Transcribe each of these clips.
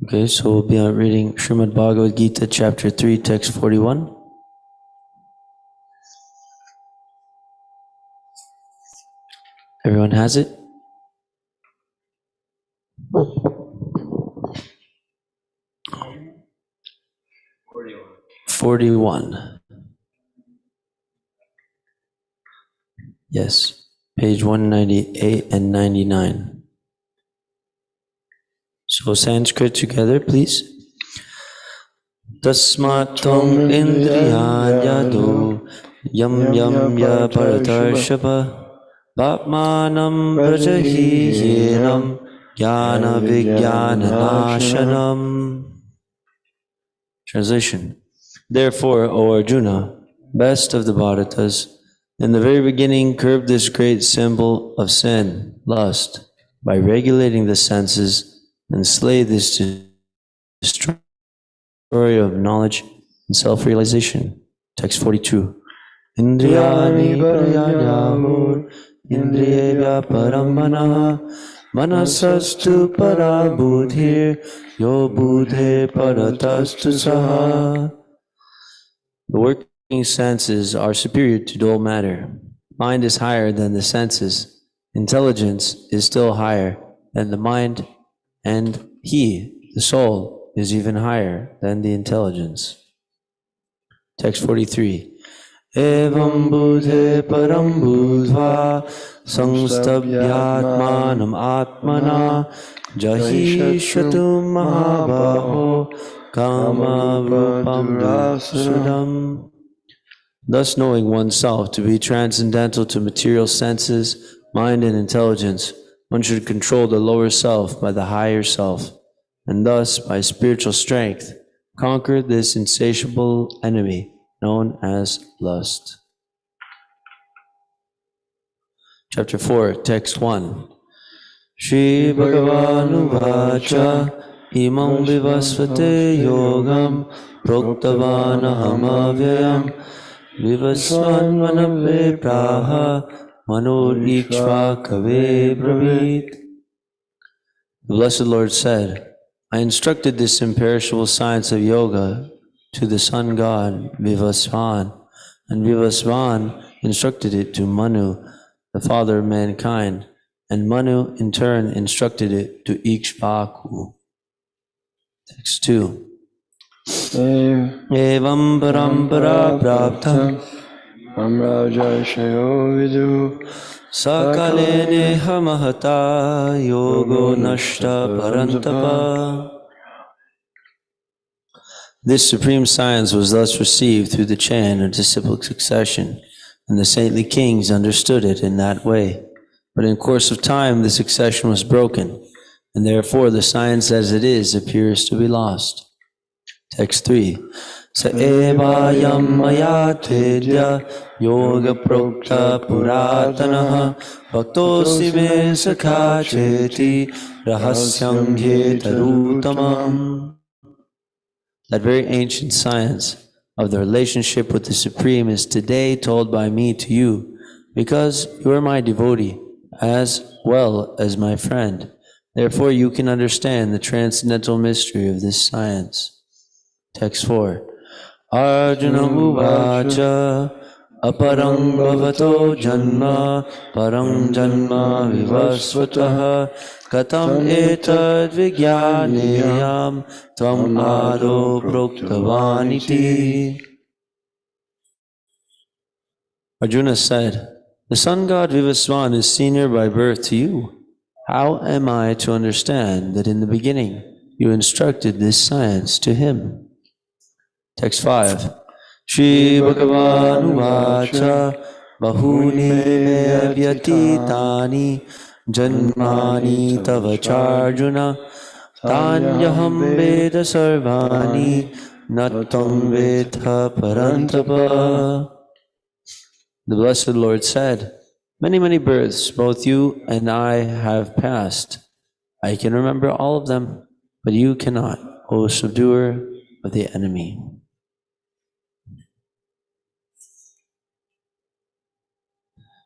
Okay, so we'll be reading Srimad Bhagavad Gita, chapter 3, text 41. Everyone has it? 41. Yes, page 198 and 99. So Sanskrit together, please. Tasmat tvam indriyanyado yam yam ya paratarshava Bhapmanam prajahi yenam jnana vijnana nashanam. Translation. Therefore, O Arjuna, best of the Bharatas, in the very beginning curb this great symbol of sin, lust, by regulating the senses, and slay this destroyer of knowledge and self-realization. Text 42. Indriyani parayanyahur indriyebhya paramanaha manasastu parabudhir yo budhe paratastu saha. The working senses are superior to dull matter. Mind is higher than the senses. Intelligence is still higher than the mind, and he, the soul, is even higher than the intelligence. Text 43. Evam budhe param budhva samstabhyatmanam atmana jahi shatum mahabaho kama rupam sudam. Thus knowing oneself to be transcendental to material senses, mind and intelligence, one should control the lower self by the higher self, and thus by spiritual strength conquer this insatiable enemy known as lust. Chapter 4, text 1. Shri Bhagavan Uvacha Imam Vivasvate Yogam Proktavan Aham Avyayam Vivasvan Manape Praha Mano Ikshva Kave Bravit. The Blessed Lord said, I instructed this imperishable science of yoga to the sun god Vivasvan, and Vivasvan instructed it to Manu, the father of mankind, and Manu in turn instructed it to Ikshvaku. Text 2. Evam parampara praptam amrajashayo vidu sakale neha mahata yogo nashta parantapa. This supreme science was thus received through the chain of disciplic succession, and the saintly kings understood it in that way. But in course of time, the succession was broken, and therefore the science as it is appears to be lost. Text 3. Sa evayam maya tedya yoga prokta puratanaha bhaktosi me sakha cheti rahasyam jetarutamam. That very ancient science of the relationship with the Supreme is today told by me to you, because you are my devotee as well as my friend. Therefore you can understand the transcendental mystery of this science. Text 4. Arjuna uvacha aparang bhavato janma parang janma vivasvataha katam etad vijnaneyam tvam ado proktavaniti. Arjuna said, the sun god Vivasvan is senior by birth to you. How am I to understand that in the beginning you instructed this science to him? Text 5. Shri Bhagavan Uvacha Bahuni me vyatitani janmani tavacharjuna tanyaham veda sarvani nattam vedha parantapa. The Blessed Lord said, many, many births both you and I have passed. I can remember all of them, but you cannot, O subduer of the enemy.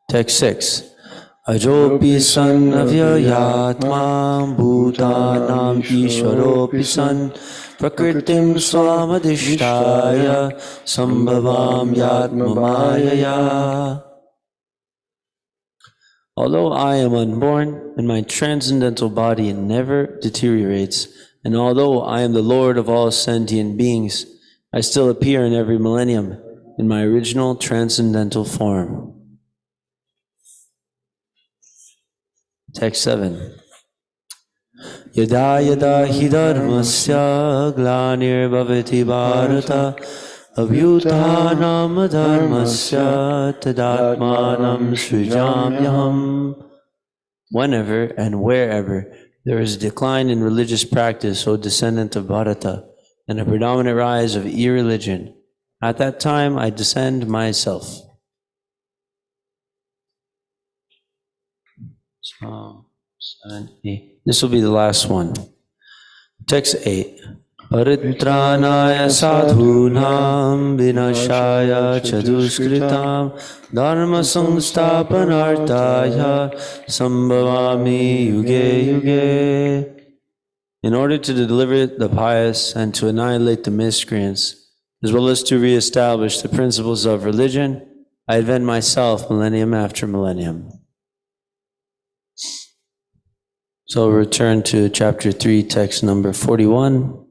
Text 6. Ajopi san avyayatma bhutanam ishwaropi san prakritim swamadhishtaya sambhavam yatma mayaya. Although I am unborn and my transcendental body never deteriorates, and although I am the Lord of all sentient beings, I still appear in every millennium in my original transcendental form. Text 7. Yada yada hi dharmasya glanir bhavati bharata abhyutanam dharmasya tadatmanam srijamyaham. Whenever and wherever there is a decline in religious practice, O descendant of Bharata, and a predominant rise of irreligion, at that time I descend myself. So, 7, 8. This will be the last one. Text 8. Paritranaya sadhunam vinashaya chaduskritam dharma samstapanartaya sambhavami yuge yuge. In order to deliver the pious and to annihilate the miscreants, as well as to reestablish the principles of religion, I advent myself millennium after millennium. So return to chapter 3, text number 41.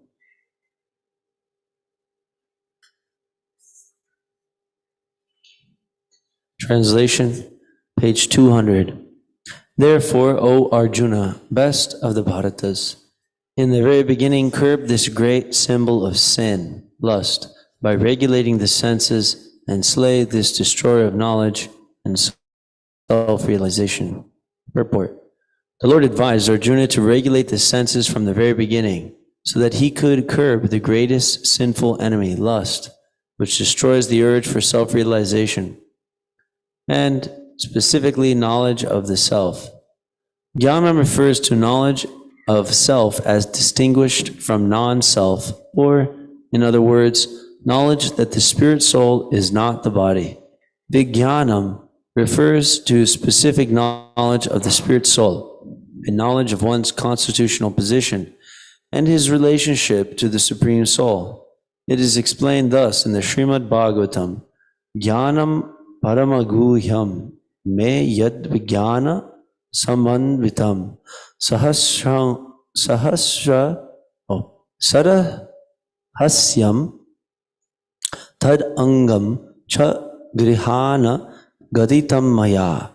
Translation, page 200. Therefore, O Arjuna, best of the Bharatas, in the very beginning curb this great symbol of sin, lust, by regulating the senses, and slay this destroyer of knowledge and self-realization. Purport. The Lord advised Arjuna to regulate the senses from the very beginning, so that he could curb the greatest sinful enemy, lust, which destroys the urge for self-realization, and specifically knowledge of the self. Jnana refers to knowledge of self as distinguished from non-self, or, in other words, knowledge that the spirit soul is not the body. Vijnanam refers to specific knowledge of the spirit soul, a knowledge of one's constitutional position and his relationship to the Supreme Soul. It is explained thus in the Srimad Bhagavatam, Jnanam paramaguhyam me yad vijnana samanvitam sarahasyam tad angam cha grihana gaditam maya.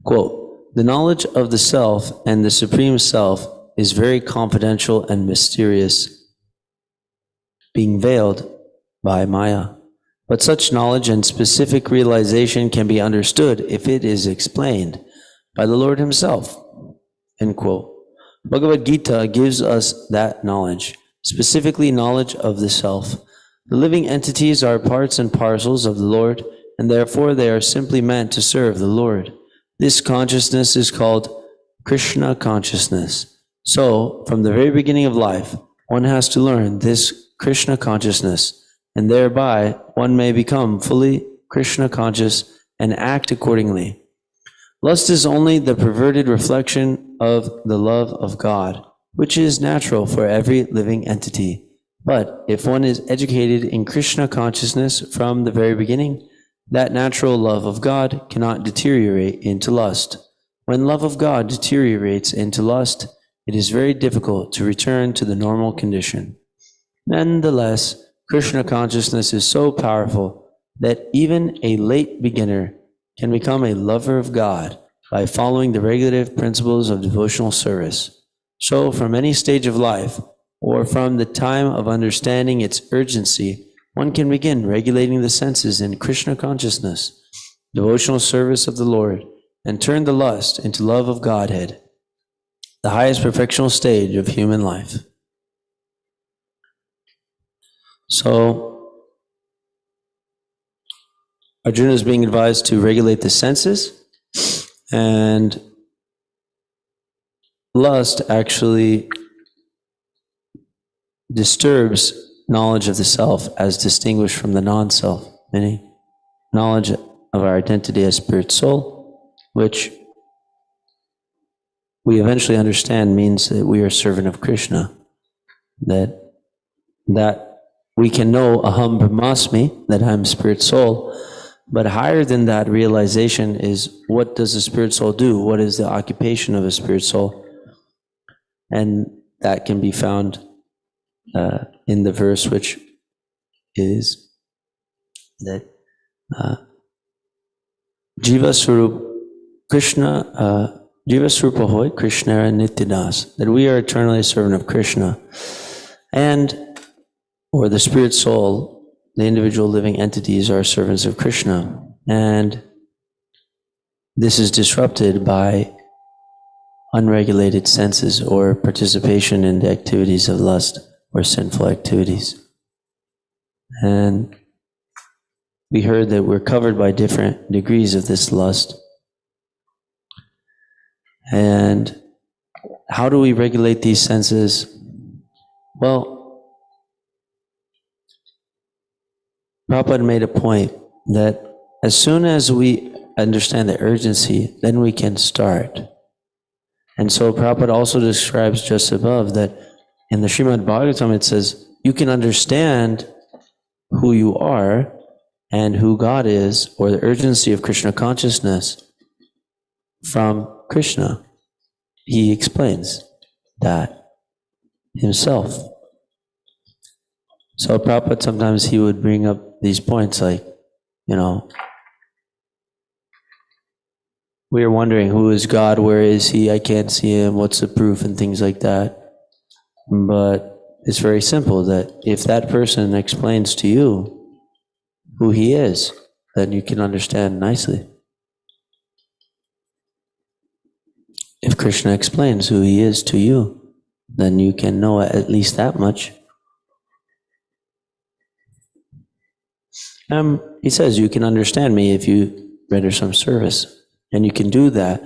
Quote, the knowledge of the self and the Supreme Self is very confidential and mysterious, being veiled by Maya. But such knowledge and specific realization can be understood if it is explained by the Lord Himself. End quote. Bhagavad Gita gives us that knowledge, specifically knowledge of the self. The living entities are parts and parcels of the Lord, and therefore they are simply meant to serve the Lord. This consciousness is called Krishna consciousness. So, from the very beginning of life, one has to learn this Krishna consciousness, and thereby one may become fully Krishna conscious and act accordingly. Lust is only the perverted reflection of the love of God, which is natural for every living entity. But if one is educated in Krishna consciousness from the very beginning, that natural love of God cannot deteriorate into lust. When love of God deteriorates into lust, it is very difficult to return to the normal condition. Nonetheless, Krishna consciousness is so powerful that even a late beginner can become a lover of God by following the regulative principles of devotional service. So, from any stage of life, or from the time of understanding its urgency, one can begin regulating the senses in Krishna consciousness, devotional service of the Lord, and turn the lust into love of Godhead, the highest perfectional stage of human life. So, Arjuna is being advised to regulate the senses, and lust actually disturbs knowledge of the self as distinguished from the non-self, meaning knowledge of our identity as spirit soul, which we eventually understand means that we are a servant of Krishna, that we can know aham brahmasmi, that I'm spirit soul, but higher than that realization is, what does a spirit soul do? What is the occupation of a spirit soul? And that can be found in the verse, which is that Jiva Swarup Krishna, Jiva Swarupa Hoy Krishna Nityadas, that we are eternally a servant of Krishna. And, or the spirit soul, the individual living entities are servants of Krishna. And this is disrupted by unregulated senses or participation in the activities of lust or sinful activities. And we heard that we're covered by different degrees of this lust. And how do we regulate these senses? Well, Prabhupada made a point that as soon as we understand the urgency, then we can start. And so Prabhupada also describes just above that in the Srimad Bhagavatam it says, you can understand who you are and who God is, or the urgency of Krishna consciousness from Krishna. He explains that himself. So Prabhupada, sometimes he would bring up these points like, we are wondering, who is God? Where is he? I can't see him. What's the proof? And things like that. But it's very simple, that if that person explains to you who he is, then you can understand nicely. If Krishna explains who he is to you, then you can know at least that much. He says you can understand me if you render some service. And you can do that.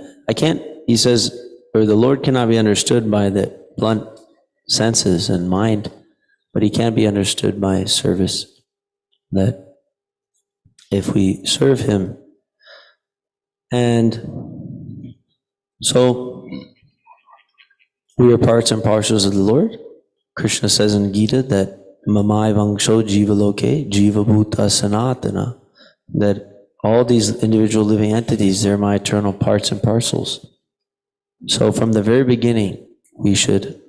He says, or the Lord cannot be understood by the blunt senses and mind, but he can be understood by service. That if we serve him, and so we are parts and parcels of the Lord. Krishna says in Gita that Mamai Vangsho Jiva Loke Jiva Bhuta Sanatana, that all these individual living entities, they're my eternal parts and parcels. So from the very beginning, we should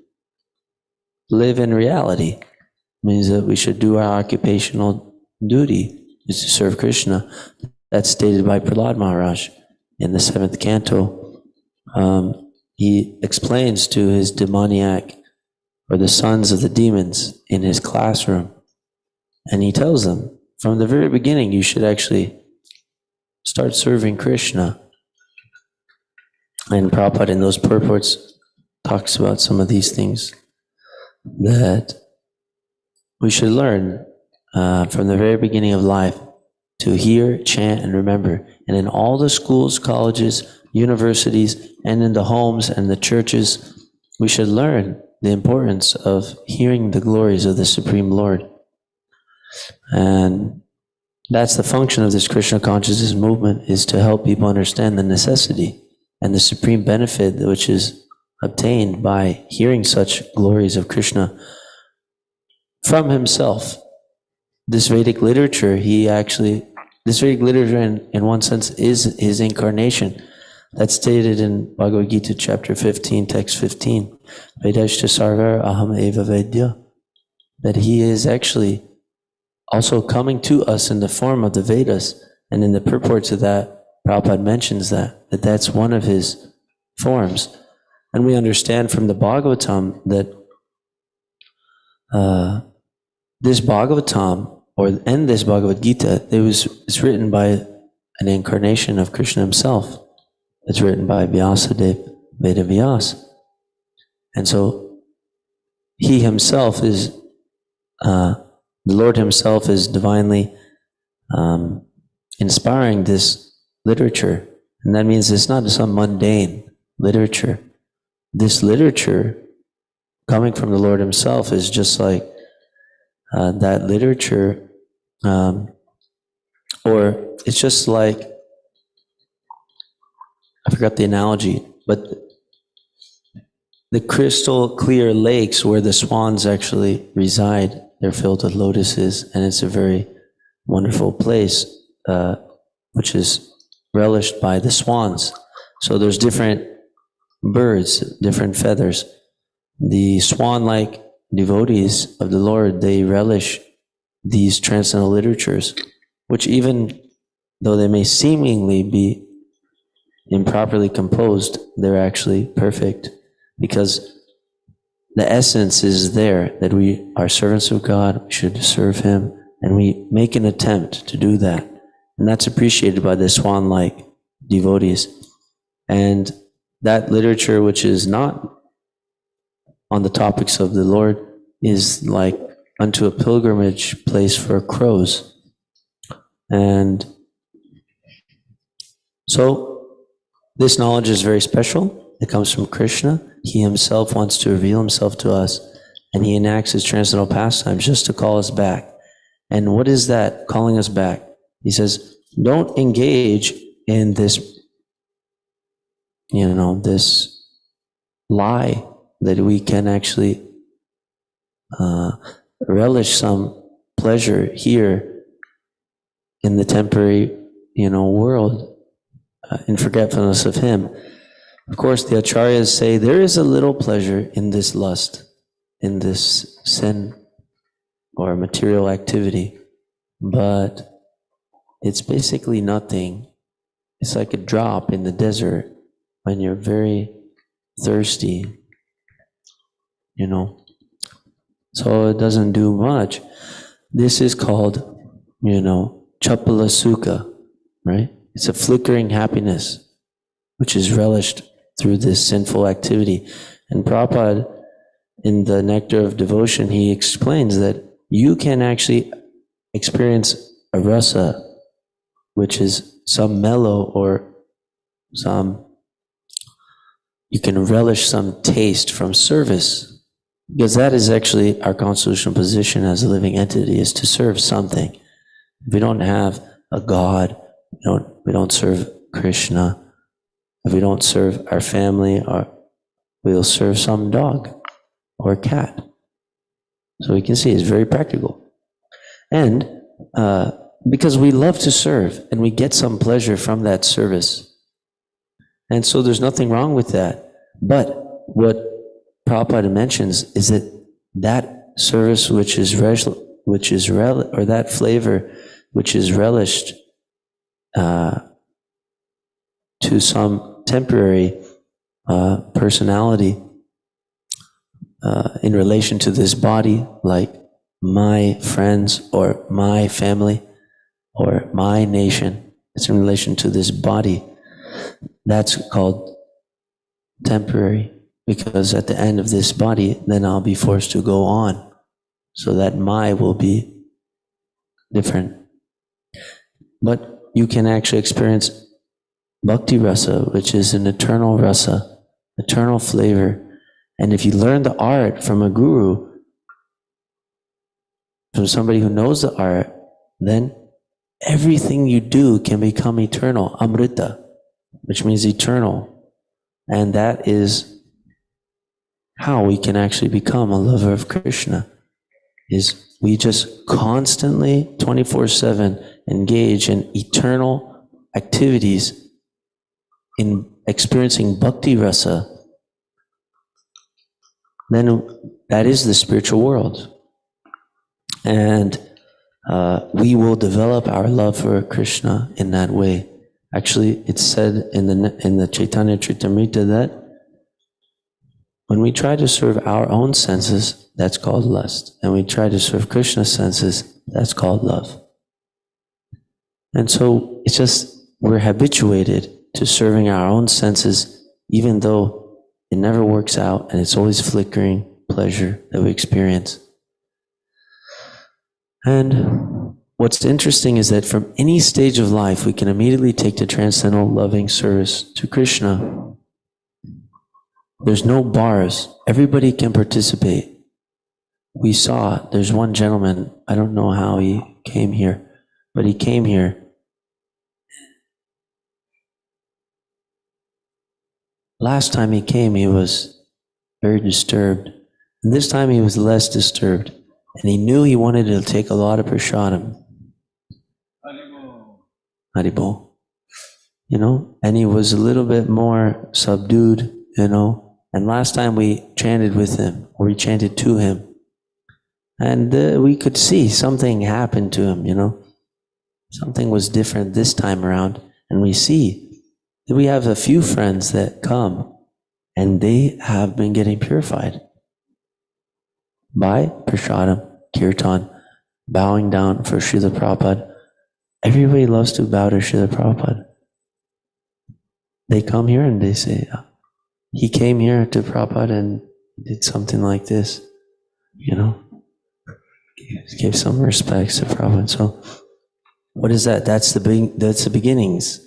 live in reality. It means that we should do our occupational duty, is to serve Krishna. That's stated by Prahlad Maharaj in the 7th canto. He explains to his demoniac, or the sons of the demons, in his classroom. And he tells them, from the very beginning, you should actually start serving Krishna. And Prabhupada in those purports talks about some of these things that we should learn from the very beginning of life, to hear, chant, and remember. And in all the schools, colleges, universities, and in the homes and the churches, we should learn the importance of hearing the glories of the Supreme Lord. And that's the function of this Krishna consciousness movement, is to help people understand the necessity and the supreme benefit which is obtained by hearing such glories of Krishna from himself. This Vedic literature, this Vedic literature in one sense is his incarnation. That's stated in Bhagavad Gita chapter 15, text 15. Vedashta sarvar aham eva vedya. That he is actually also coming to us in the form of the Vedas. And in the purports of that, Prabhupada mentions that's one of his forms. And we understand from the Bhagavatam that this Bhagavatam, and this Bhagavad Gita, it's written by an incarnation of Krishna himself. It's written by Vyasadeva Veda Vyas. And so he himself is, the Lord himself is divinely inspiring this literature. And that means it's not some mundane literature. This literature coming from the Lord himself is just like that literature, or it's just like, I forgot the analogy, but the crystal clear lakes where the swans actually reside. They're filled with lotuses, and it's a very wonderful place, which is relished by the swans. So there's different birds, different feathers. The swan-like devotees of the Lord, they relish these transcendental literatures, which even though they may seemingly be improperly composed, they're actually perfect, because the essence is there, that we are servants of God, we should serve Him, and we make an attempt to do that. And that's appreciated by the swan-like devotees. And that literature, which is not on the topics of the Lord, is like unto a pilgrimage place for crows. And so this knowledge is very special. It comes from Krishna. He himself wants to reveal himself to us, and he enacts his transcendental pastimes just to call us back. And what is that calling us back? He says, don't engage in this, this lie that we can actually relish some pleasure here in the temporary, world, in forgetfulness of Him. Of course, the acharyas say there is a little pleasure in this lust, in this sin or material activity, but it's basically nothing. It's like a drop in the desert when you're very thirsty, So it doesn't do much. This is called, chapala sukha, right? It's a flickering happiness, which is relished through this sinful activity. And Prabhupada, in the Nectar of Devotion, he explains that you can actually experience a rasa, which is some mellow or you can relish some taste from service, because that is actually our constitutional position as a living entity, is to serve something. If we don't have a God, we don't serve Krishna. If we don't serve our family, we'll serve some dog or cat. So we can see it's very practical. And because we love to serve and we get some pleasure from that service. And so there's nothing wrong with that. But what Prabhupada mentions is that service or that flavor which is relished to some temporary personality in relation to this body, like my friends or my family or my nation. It's in relation to this body. That's called temporary, because at the end of this body, then I'll be forced to go on. So that my will be different. But you can actually experience bhakti rasa, which is an eternal rasa, eternal flavor. And if you learn the art from a guru, from somebody who knows the art, then everything you do can become eternal, amrita, which means eternal. And that is how we can actually become a lover of Krishna, is we just constantly, 24/7, engage in eternal activities in experiencing bhakti rasa. Then that is the spiritual world. And we will develop our love for Krishna in that way. Actually, it's said in the Chaitanya Charitamrita that when we try to serve our own senses, that's called lust. And we try to serve Krishna's senses, that's called love. And so it's just, we're habituated to serving our own senses, even though it never works out and it's always flickering pleasure that we experience. And what's interesting is that from any stage of life, we can immediately take to transcendental loving service to Krishna. There's no bars. Everybody can participate. We saw, there's one gentleman, I don't know how he came here, but he came here. Last time he came, he was very disturbed. And this time he was less disturbed. And he knew he wanted to take a lot of prasadam. Haribo. You know, and he was a little bit more subdued, you know. And last time we chanted with him, or we chanted to him, and we could see something happened to him, you know. Something was different this time around. And we see that we have a few friends that come and they have been getting purified by prasadam, kirtan, bowing down for Srila Prabhupada. Everybody loves to bow to Srila Prabhupada. They come here and they say, he came here to Prabhupada and did something like this, you know. Give some respects to Prabhupada. So, what is that? That's the beginnings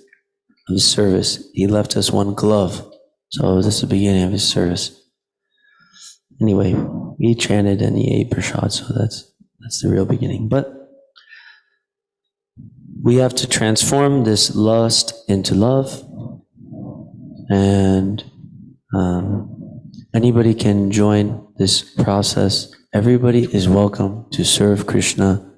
of his service. He left us one glove. So this is the beginning of his service. Anyway, he chanted and he ate prasad, so that's the real beginning. But we have to transform this lust into love, and anybody can join this process. Everybody is welcome to serve Krishna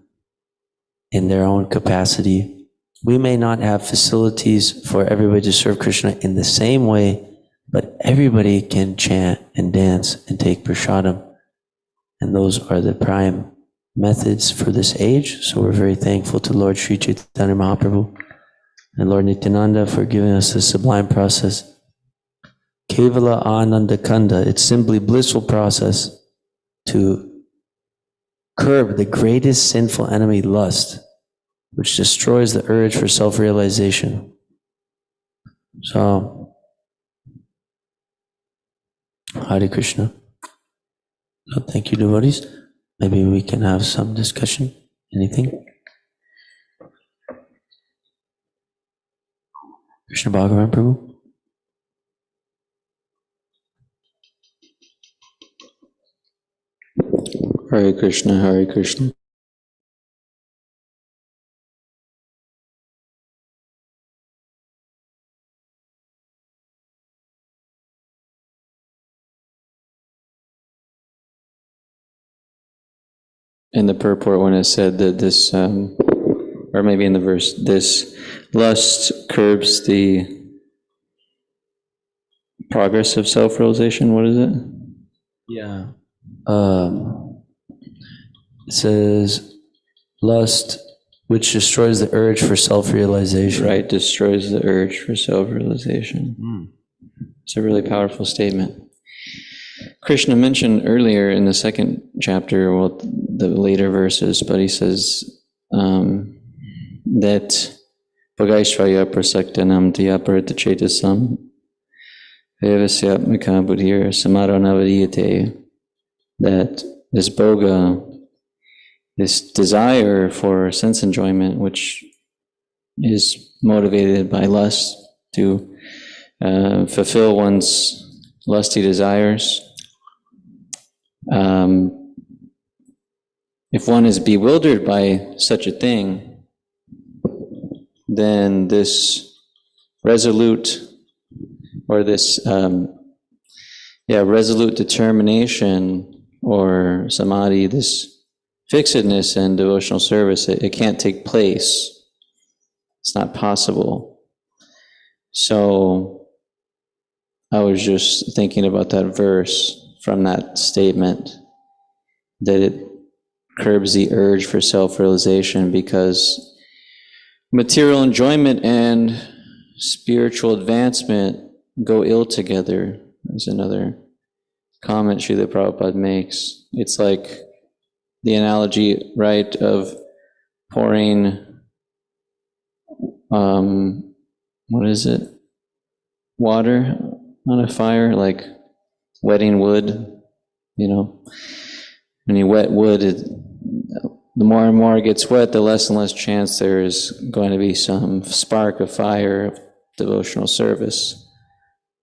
in their own capacity. We may not have facilities for everybody to serve Krishna in the same way, but everybody can chant and dance and take prasadam. And those are the prime methods for this age. So we're very thankful to Lord Sri Chaitanya Mahaprabhu and Lord Nityananda for giving us this sublime process. Kevala Ananda Kanda, it's simply blissful process to curb the greatest sinful enemy, lust, which destroys the urge for self-realization. So, Hare Krishna. So thank you, devotees. Maybe we can have some discussion. Anything? Krishna Bhagavan, Prabhu. Hare Krishna, Hare Krishna. In the purport, when it said that this, or maybe in the verse, this lust curbs the progress of self-realization. What is it? Yeah. It says, lust, which destroys the urge for self-realization. Right, destroys the urge for self-realization. It's a really powerful statement. Krishna mentioned earlier in the second chapter, well, the later verses, but he says that Bhagaishvaya prasaktanam tiyaparita chetasam evasyatmaka buddhir samaranavadiyate, that this bhoga, this desire for sense enjoyment, which is motivated by lust to fulfill one's lusty desires. If one is bewildered by such a thing, then this resolute, or this resolute determination or samadhi, this fixedness in devotional service, it can't take place. It's not possible. So I was just thinking about that verse from that statement, that it curbs the urge for self-realization, because material enjoyment and spiritual advancement go ill together. There's another comment Srila Prabhupada makes. It's like the analogy, right, of pouring, water on a fire, like wetting wood, you know. When you wet wood, the more and more it gets wet, the less and less chance there is going to be some spark of fire of devotional service.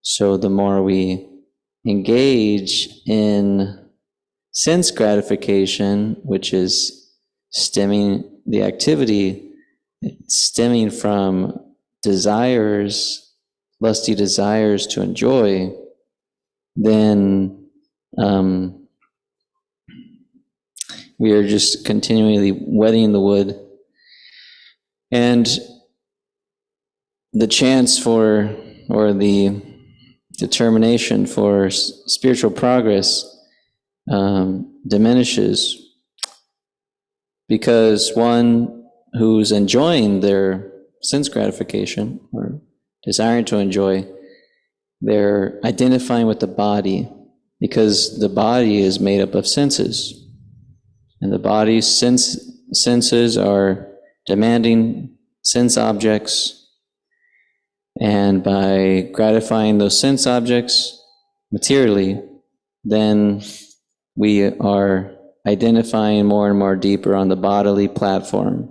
So the more we engage in sense gratification, which is stemming the activity, stemming from desires, lusty desires to enjoy, then we are just continually wetting the wood. And the chance for, or the determination for spiritual progress diminishes, because one who's enjoying their sense gratification or desiring to enjoy, they're identifying with the body, because the body is made up of senses. And the body's senses are demanding sense objects. And by gratifying those sense objects materially, then we are identifying more and more deeper on the bodily platform.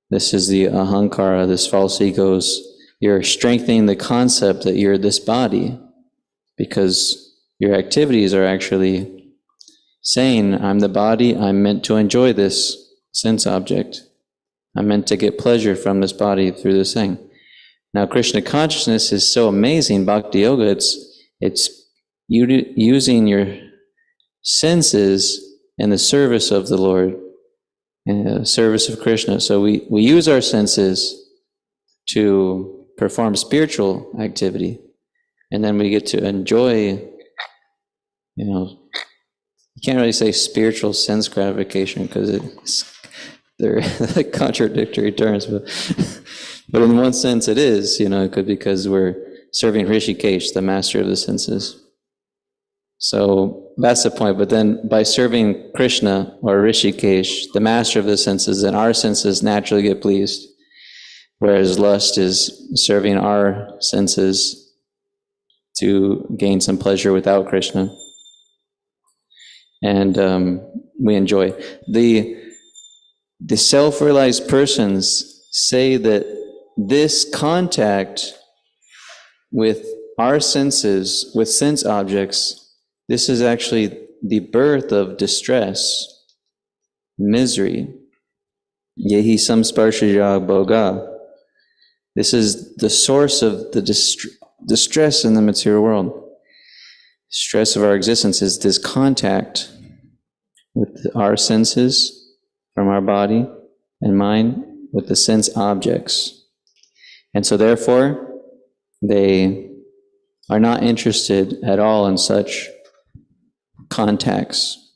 This is the ahankara, this false egos. You're strengthening the concept that you're this body, because your activities are actually saying, I'm the body, I'm meant to enjoy this sense object. I'm meant to get pleasure from this body through this thing. Now, Krishna consciousness is so amazing, Bhakti Yoga, it's using your senses in the service of the Lord, in the service of Krishna. So we use our senses to perform spiritual activity, and then we get to enjoy, you can't really say spiritual sense gratification, because they're like contradictory terms, but in one sense it is, because we're serving Rishikesh, the master of the senses. So that's the point. But then by serving Krishna or Rishikesh, the master of the senses, then our senses naturally get pleased, whereas lust is serving our senses to gain some pleasure without Krishna. And we enjoy. The self-realized persons say that this contact with our senses, with sense objects, this is actually the birth of distress, misery. Yehi samsparshaja bhoga. This is the source of the distress in the material world. Stress of our existence is this contact with our senses from our body and mind with the sense objects. And so therefore, they are not interested at all in such contacts.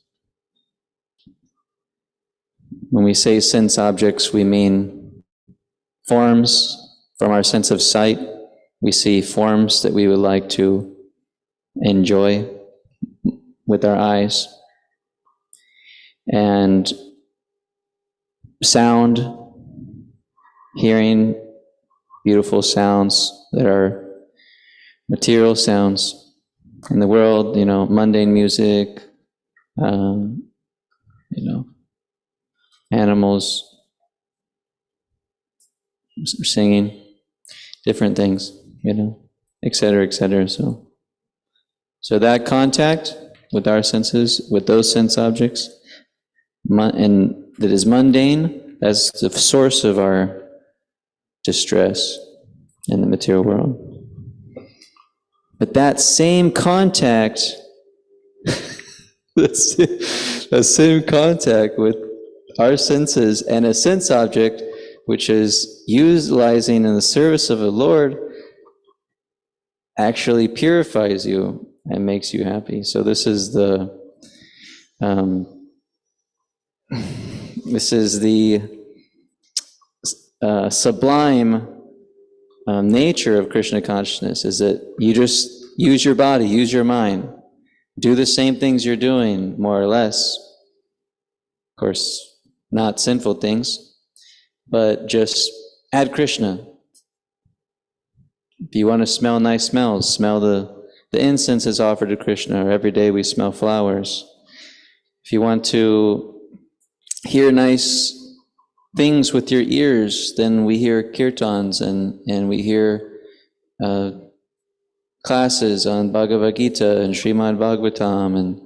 When we say sense objects, we mean forms from our sense of sight. We see forms that we would like to enjoy with our eyes. And sound, hearing beautiful sounds that are material sounds in the world, mundane music, animals singing, different things, et cetera, et cetera. So that contact with our senses, with those sense objects, and that is mundane, that's the source of our distress in the material world. But that same contact, that same contact with our senses and a sense object, which is utilizing in the service of the Lord, actually purifies you and makes you happy. So this is the sublime nature of Krishna consciousness, is that you just use your body, use your mind, do the same things you're doing, more or less. Of course, not sinful things, but just add Krishna. If you want to smell nice smells, smell the incense is offered to Krishna, or every day we smell flowers. If you want to hear nice things with your ears, then we hear kirtans and we hear classes on Bhagavad Gita and Srimad Bhagavatam, and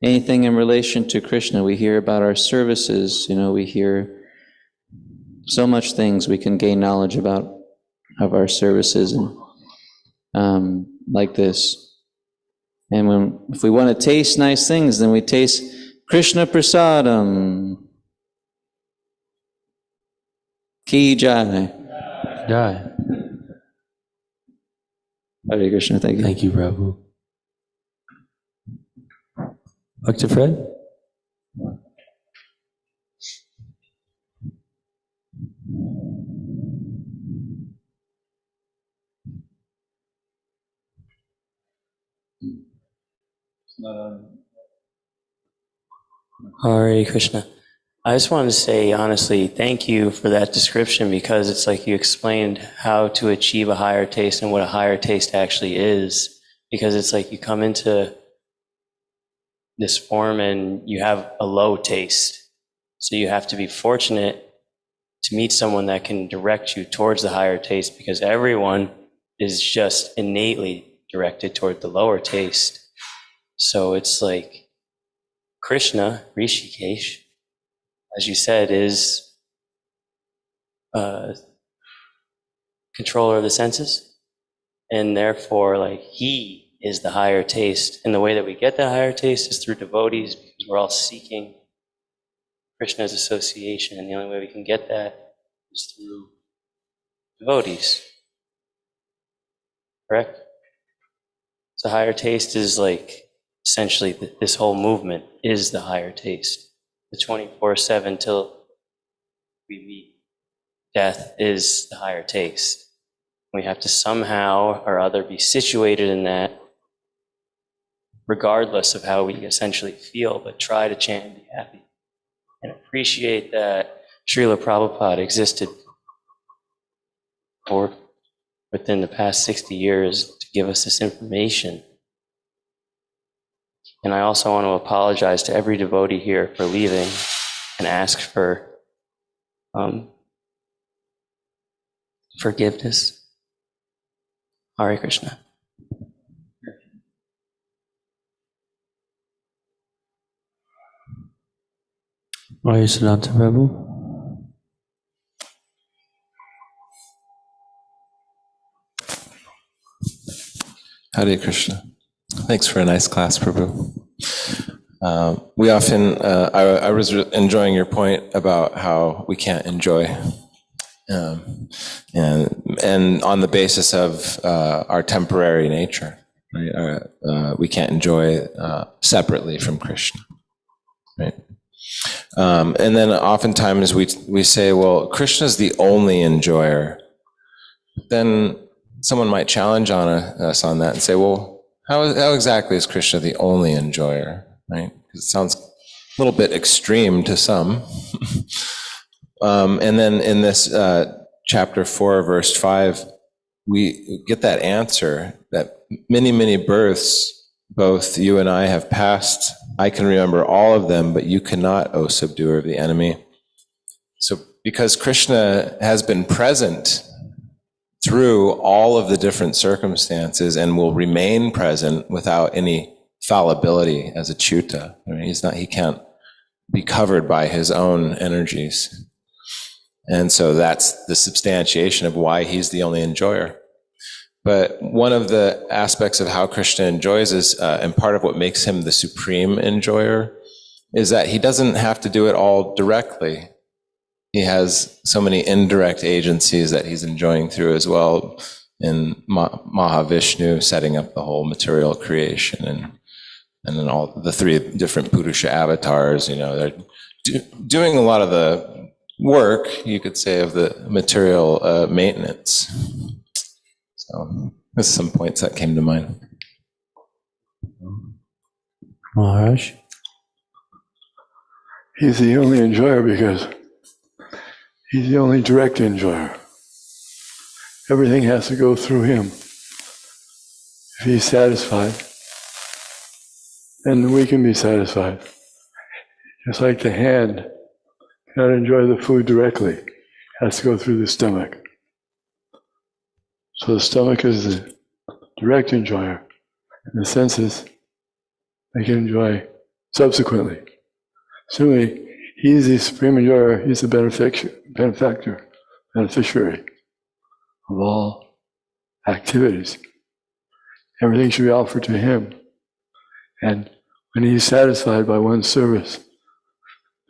anything in relation to Krishna. We hear about our services, we hear so much things we can gain knowledge about of our services. And like this. And if we want to taste nice things, then we taste Krishna Prasadam. Ki Jai. Jai. Hare Krishna, thank you. Thank you, Prabhu. Dr. Fred? Hare Krishna. I just wanted to say, honestly, thank you for that description, because it's like you explained how to achieve a higher taste and what a higher taste actually is. Because it's like you come into this form and you have a low taste. So you have to be fortunate to meet someone that can direct you towards the higher taste, because everyone is just innately directed toward the lower taste. So it's like Krishna, Rishikesh, as you said, is controller of the senses, and therefore, like, he is the higher taste. And the way that we get that higher taste is through devotees, because we're all seeking Krishna's association, and the only way we can get that is through devotees. Correct? So higher taste is like, essentially, this whole movement is the higher taste. The 24/7 till we meet death is the higher taste. We have to somehow or other be situated in that, regardless of how we essentially feel, but try to chant and be happy. And appreciate that Srila Prabhupada existed or within the past 60 years to give us this information. And I also want to apologize to every devotee here for leaving and ask for forgiveness. Hare Krishna. Hare Siddhanta Prabhu. Hare Krishna. Thanks for a nice class, Prabhu. We often, I was enjoying your point about how we can't enjoy, and on the basis of our temporary nature, right? We can't enjoy separately from Krishna, right? And then oftentimes we say, well, Krishna's the only enjoyer. Then someone might challenge us on that and say, well, how exactly is Krishna the only enjoyer, right? Because it sounds a little bit extreme to some. And then in this chapter 4, verse 5, we get that answer that many, many births, both you and I have passed. I can remember all of them, but you cannot, O subduer of the enemy. So because Krishna has been present through all of the different circumstances and will remain present without any fallibility as a Achyuta. I mean, he can't be covered by his own energies. And so that's the substantiation of why he's the only enjoyer. But one of the aspects of how Krishna enjoys is, and part of what makes him the supreme enjoyer, is that he doesn't have to do it all directly. He has so many indirect agencies that he's enjoying through as well, in Mahavishnu setting up the whole material creation, and then all the 3 different Purusha avatars. They're doing a lot of the work, you could say, of the material maintenance. So there's some points that came to mind. Maharaj? He's the only enjoyer because he's the only direct enjoyer. Everything has to go through him. If he's satisfied, then we can be satisfied. Just like the hand cannot enjoy the food directly, it has to go through the stomach. So the stomach is the direct enjoyer, and the senses, they can enjoy subsequently. Similarly, he's the supreme enjoyer, he's the beneficiary of all activities. everything should be offered to him. And when he's satisfied by one's service,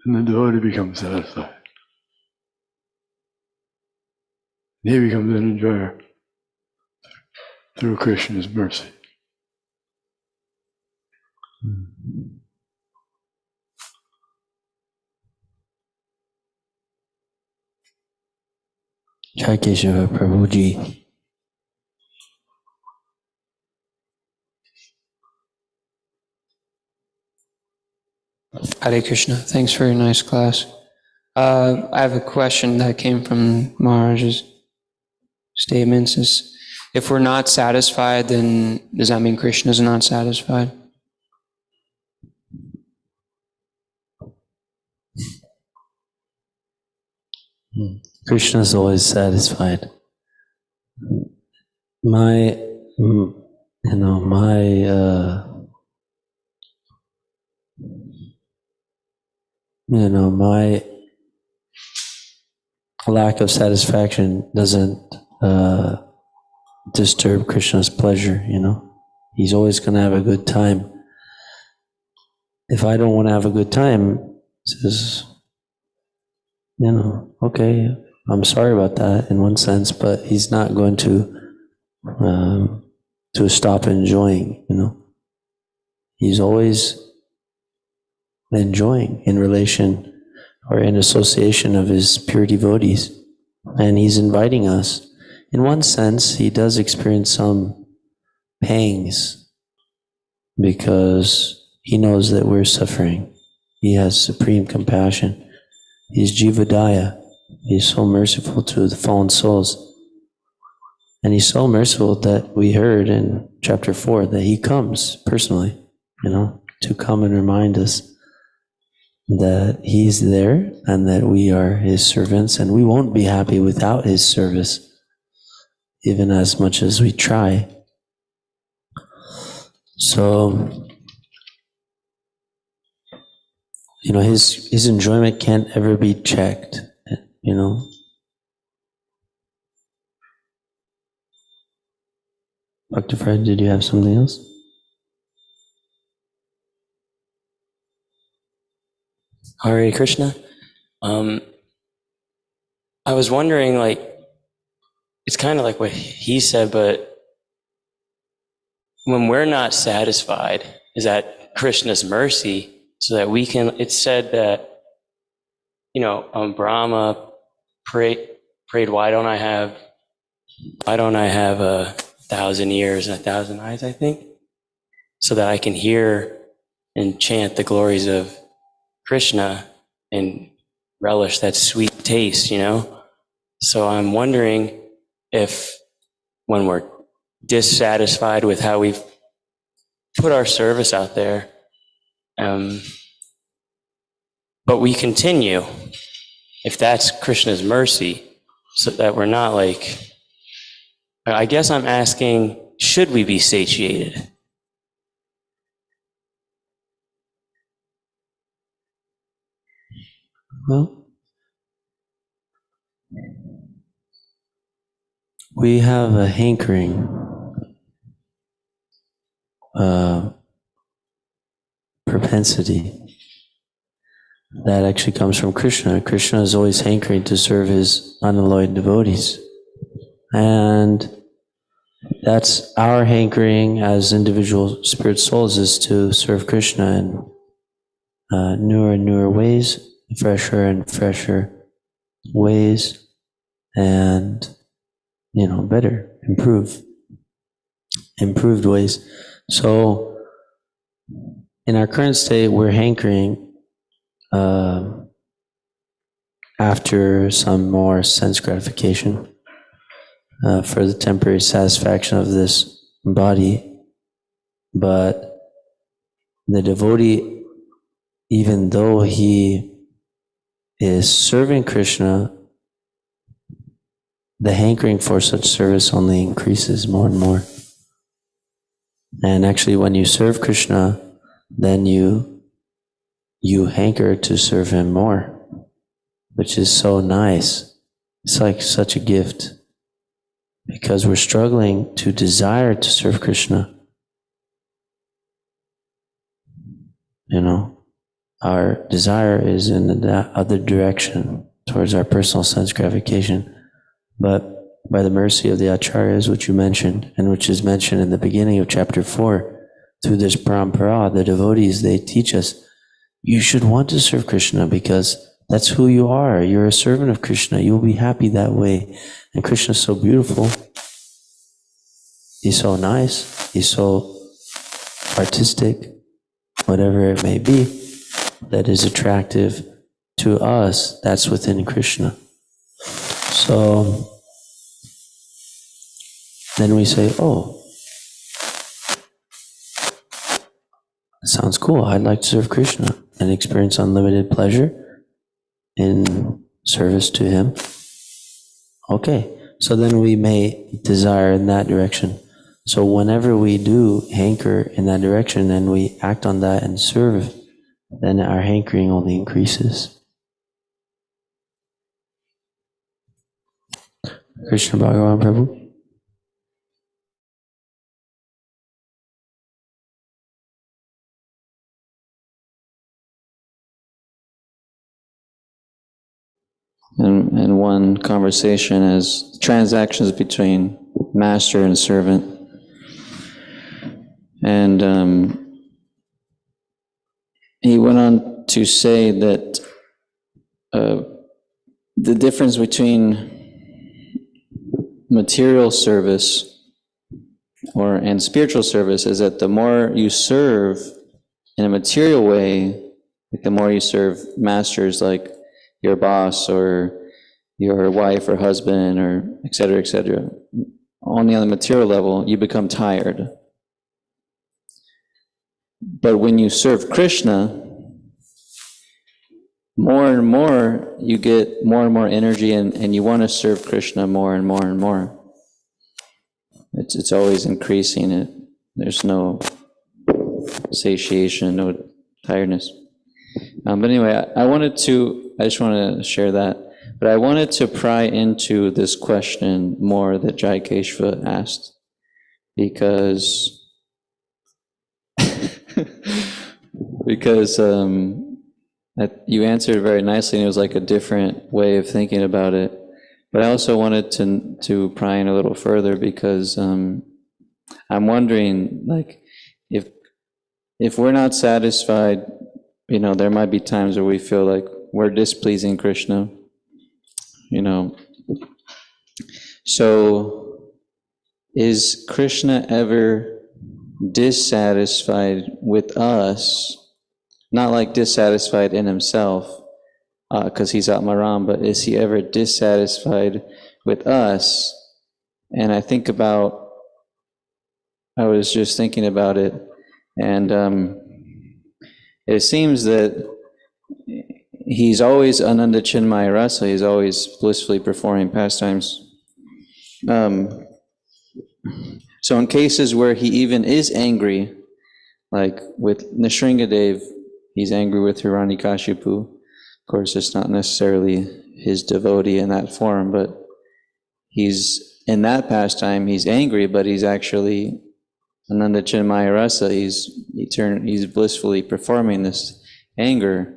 then the devotee becomes satisfied. He becomes an enjoyer through Krishna's mercy. Jai Keshava Prabhu Ji. Hare Krishna. Thanks for your nice class. I have a question that came from Maharaj's statements. Is if we're not satisfied, then does that mean Krishna is not satisfied? Krishna is always satisfied. My lack of satisfaction doesn't disturb Krishna's pleasure, He's always going to have a good time. If I don't want to have a good time, he says, okay, I'm sorry about that in one sense, but he's not going to stop enjoying, He's always enjoying in relation or in association of his pure devotees. And he's inviting us. In one sense, he does experience some pangs because he knows that we're suffering. He has supreme compassion. He's Jivadaya. He's so merciful to the fallen souls. And he's so merciful that we heard in chapter 4 that he comes personally, to come and remind us that he's there and that we are his servants, and we won't be happy without his service, even as much as we try. So, his enjoyment can't ever be checked, Dr. Fred, did you have something else? Hare Krishna. I was wondering, it's kind of like what he said, but when we're not satisfied, is that Krishna's mercy so that we can, it's said that, Brahma prayed, why don't I have 1,000 ears and 1,000 eyes, I think, so that I can hear and chant the glories of Krishna and relish that sweet taste, So I'm wondering if when we're dissatisfied with how we've put our service out there, but we continue, if that's Krishna's mercy, so that we're not I guess I'm asking, should we be satiated? Well, we have a hankering, propensity that actually comes from Krishna. Krishna is always hankering to serve his unalloyed devotees. And that's our hankering as individual spirit souls, is to serve Krishna in newer and newer ways, fresher and fresher ways, and better, improved ways. So in our current state, we're hankering after some more sense gratification, for the temporary satisfaction of this body. But the devotee, even though he is serving Krishna, the hankering for such service only increases more and more. And actually, when you serve Krishna, then you hanker to serve him more, which is so nice. It's like such a gift, because we're struggling to desire to serve Krishna, Our desire is in that other direction, towards our personal sense gratification. But by the mercy of the acharyas, which you mentioned, and which is mentioned in the beginning of chapter 4, through this parampara, the devotees, they teach us, you should want to serve Krishna because that's who you are. You're a servant of Krishna. You'll be happy that way. And Krishna's so beautiful. He's so nice. He's so artistic, whatever it may be, that is attractive to us. That's within Krishna. So then we say, oh, that sounds cool. I'd like to serve Krishna and experience unlimited pleasure in service to him. Okay, so then we may desire in that direction. So whenever we do hanker in that direction and we act on that and serve, then our hankering only increases. Krishna Bhagavan Prabhu. And one conversation is transactions between master and servant. And he went on to say that the difference between material service and spiritual service is that the more you serve in a material way, like the more you serve masters like your boss or your wife or husband or et cetera, only on the material level, you become tired. But when you serve Krishna, more and more, you get more and more energy and you want to serve Krishna more and more and more. It's always increasing. There's no satiation, no tiredness. But anyway, I just want to share that. But I wanted to pry into this question more that Jai Keshava asked, because you answered very nicely, and it was like a different way of thinking about it. But I also wanted to pry in a little further because I'm wondering, like, if we're not satisfied, there might be times where we feel like we're displeasing Krishna, So is Krishna ever dissatisfied with us? Not like dissatisfied in himself, because he's Atmaram, but is he ever dissatisfied with us? And I was just thinking about it, and it seems that he's always Ananda Chinmaya Rasa, he's always blissfully performing pastimes. So in cases where he even is angry, like with Nrsingadev, he's angry with Hiranyakashipu. Of course, it's not necessarily his devotee in that form, but he's in that pastime, he's angry, but he's actually Ananda Chinmaya Rasa. He's blissfully performing this anger.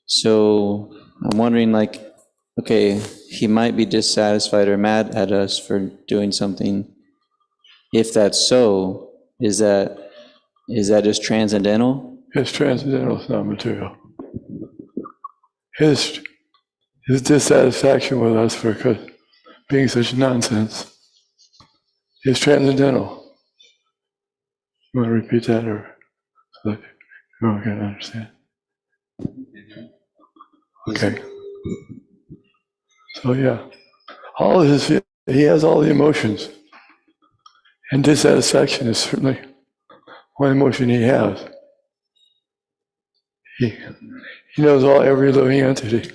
So I'm wondering, like, okay, he might be dissatisfied or mad at us for doing something. If that's so, is that just transcendental? It's transcendental, it's not material. His dissatisfaction with us for being such nonsense is transcendental. You want to repeat that, or so that everyone can understand? Okay. So yeah, all of he has all the emotions, and dissatisfaction is certainly one emotion he has. He knows every living entity.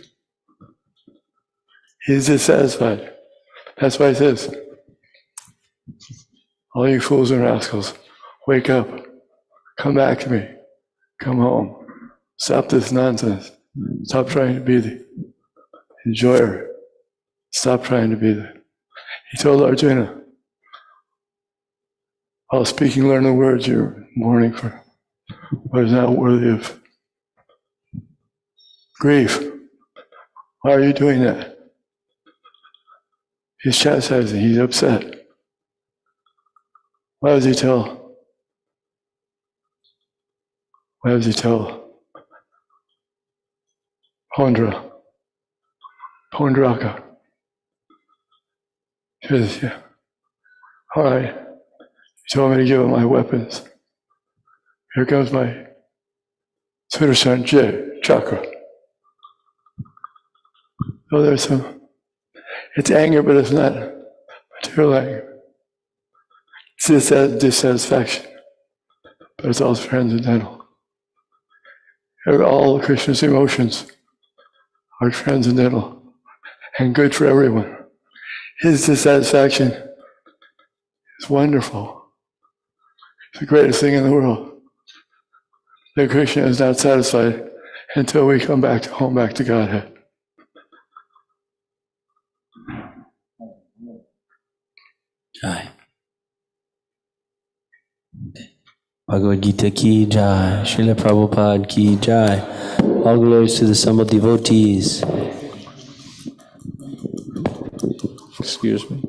He's dissatisfied. That's why he says, all you fools and rascals, wake up, come back to me, come home, stop this nonsense, stop trying to be the enjoyer, stop trying to be he told Arjuna, while speaking learn the words, you're mourning for but is not worthy of grief. Why are you doing that? He's chastising, he's upset. Why does he tell? Why does he tell Pondraka? He says, yeah, all right, he told me to give him my weapons. Here comes my Sudarshan chakra. So there's it's anger, but it's not material anger. It's dissatisfaction, but it's also transcendental. All Krishna's emotions are transcendental and good for everyone. His dissatisfaction is wonderful. It's the greatest thing in the world. That Krishna is not satisfied until we come back to home, back to Godhead. Jai. Bhagavad Gita ki jai. Srila Prabhupada ki jai. All glories to the assembled devotees. Excuse me.